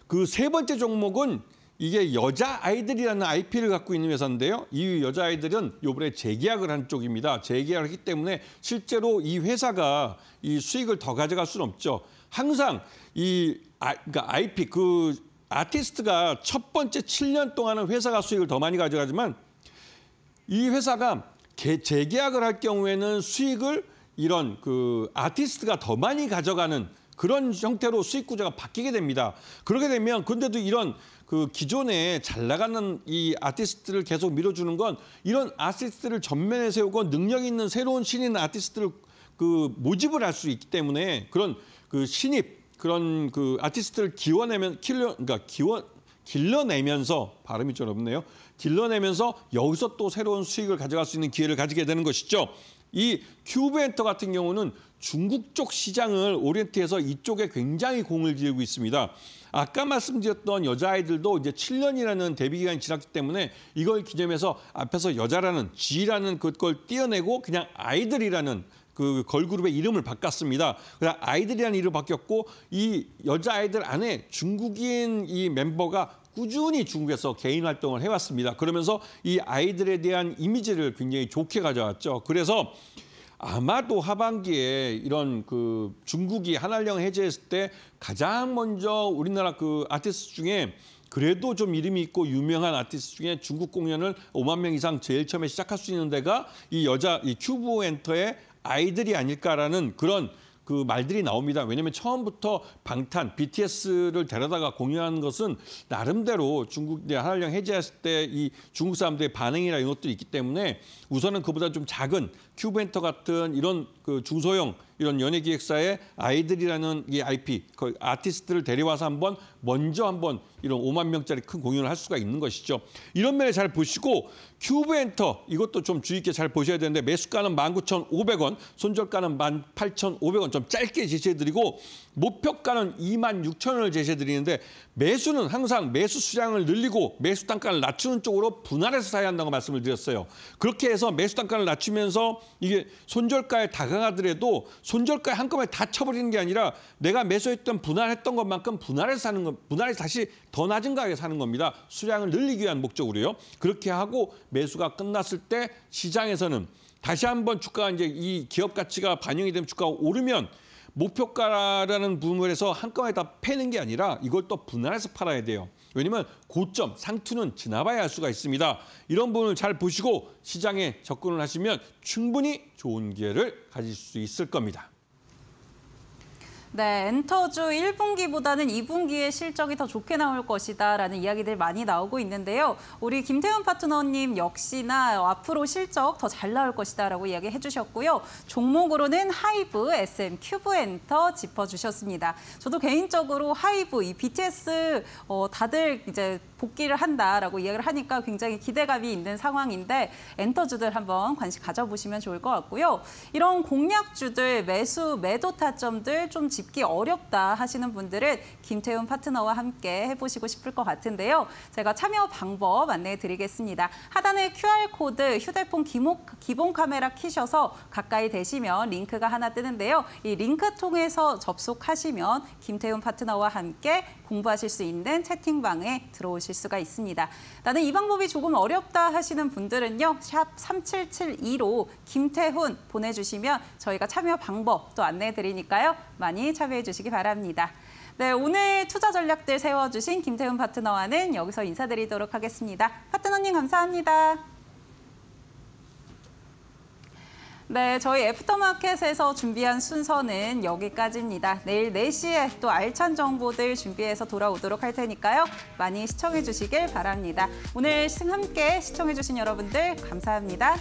그 세 번째 종목은 이게 여자아이들이라는 IP를 갖고 있는 회사인데요. 이 여자아이들은 이번에 재계약을 한 쪽입니다. 재계약을 했기 때문에 실제로 이 회사가 이 수익을 더 가져갈 수는 없죠. 항상 그러니까 IP 아티스트가 첫 번째 7년 동안은 회사가 수익을 더 많이 가져가지만 이 회사가 재계약을 할 경우에는 수익을 이런 아티스트가 더 많이 가져가는 그런 형태로 수익 구조가 바뀌게 됩니다. 그렇게 되면 근데도 이런 기존에 잘 나가는 이 아티스트를 계속 밀어주는 건 이런 아티스트를 전면에 세우고 능력 있는 새로운 신인 아티스트를 모집을 할 수 있기 때문에 그런 신입 그런 아티스트를 길러내면서 발음이 좀 어렵네요. 길러내면서 여기서 또 새로운 수익을 가져갈 수 있는 기회를 가지게 되는 것이죠. 이 큐브엔터 같은 경우는 중국 쪽 시장을 오리엔트해서 이쪽에 굉장히 공을 들이고 있습니다. 아까 말씀드렸던 여자아이들도 이제 7년이라는 데뷔 기간이 지났기 때문에 이걸 기념해서 앞에서 여자라는 G라는 그걸 띄어내고 그냥 아이들이라는 걸그룹의 이름을 바꿨습니다. 그래서 아이들이라는 이름을 바뀌었고 이 여자아이들 안에 중국인 이 멤버가 꾸준히 중국에서 개인 활동을 해왔습니다. 그러면서 이 아이들에 대한 이미지를 굉장히 좋게 가져왔죠. 그래서 아마도 하반기에 이런 중국이 한한령 해제했을 때 가장 먼저 우리나라 아티스트 중에 그래도 좀 이름이 있고 유명한 아티스트 중에 중국 공연을 5만 명 이상 제일 처음에 시작할 수 있는 데가 이 큐브엔터의 아이들이 아닐까라는 그런 말들이 나옵니다. 왜냐하면 처음부터 방탄, BTS를 데려다가 공연하는 것은 나름대로 중국 한한령 해제했을 때 이 중국 사람들의 반응이나 이런 것들이 있기 때문에 우선은 그보다 좀 작은 큐브엔터 같은 이런 중소형 이런 연예기획사의 아이들이라는 이 IP, 아티스트를 데려와서 먼저 한번 이런 5만 명짜리 큰 공연을 할 수가 있는 것이죠. 이런 면에 잘 보시고 큐브엔터 이것도 좀 주의 있게 잘 보셔야 되는데 매수가는 19,500원, 손절가는 18,500원 좀 짧게 제시해드리고 목표가는 26,000원을 제시해드리는데 매수는 항상 매수 수량을 늘리고 매수 단가를 낮추는 쪽으로 분할해서 사야 한다고 말씀을 드렸어요. 그렇게 해서 매수 단가를 낮추면서 이게 손절가에 다가가더라도 손절가에 한꺼번에 다 쳐버리는 게 아니라 내가 매수했던 분할했던 것만큼 분할해서 사는 것, 분할해서 다시 더 낮은 가격에 사는 겁니다. 수량을 늘리기 위한 목적으로요. 그렇게 하고 매수가 끝났을 때 시장에서는 다시 한번 주가가 이제 이 기업 가치가 반영이 되면 주가가 오르면 목표가라는 부분에서 한꺼번에 다 패는 게 아니라 이걸 또 분할해서 팔아야 돼요. 왜냐면 고점, 상투는 지나봐야 할 수가 있습니다. 이런 부분을 잘 보시고 시장에 접근을 하시면 충분히 좋은 기회를 가질 수 있을 겁니다. 네, 엔터주 1분기보다는 2분기에 실적이 더 좋게 나올 것이다라는 이야기들 많이 나오고 있는데요. 우리 김태훈 파트너님 역시나 앞으로 실적 더 잘 나올 것이다라고 이야기해 주셨고요. 종목으로는 하이브, SM, 큐브엔터 짚어주셨습니다. 저도 개인적으로 하이브, 이 BTS 다들 이제 복귀를 한다라고 이야기를 하니까 굉장히 기대감이 있는 상황인데 엔터주들 한번 관심 가져보시면 좋을 것 같고요. 이런 공략주들, 매도 타점들 좀 짚기 어렵다 하시는 분들은 김태훈 파트너와 함께 해보시고 싶을 것 같은데요. 제가 참여 방법 안내해 드리겠습니다. 하단에 QR코드 휴대폰 기본 카메라 키셔서 가까이 대시면 링크가 하나 뜨는데요. 이 링크 통해서 접속하시면 김태훈 파트너와 함께 공부하실 수 있는 채팅방에 들어오실 수가 있습니다. 나는 이 방법이 조금 어렵다 하시는 분들은요. 샵 3772로 김태훈 보내주시면 저희가 참여 방법 또 안내해 드리니까요. 많이 참여해 주시기 바랍니다. 네, 오늘 투자 전략들 세워주신 김태훈 파트너와는 여기서 인사드리도록 하겠습니다. 파트너님 감사합니다. 네, 저희 애프터마켓에서 준비한 순서는 여기까지입니다. 내일 4시에 또 알찬 정보들 준비해서 돌아오도록 할 테니까요. 많이 시청해 주시길 바랍니다. 오늘 함께 시청해 주신 여러분들 감사합니다.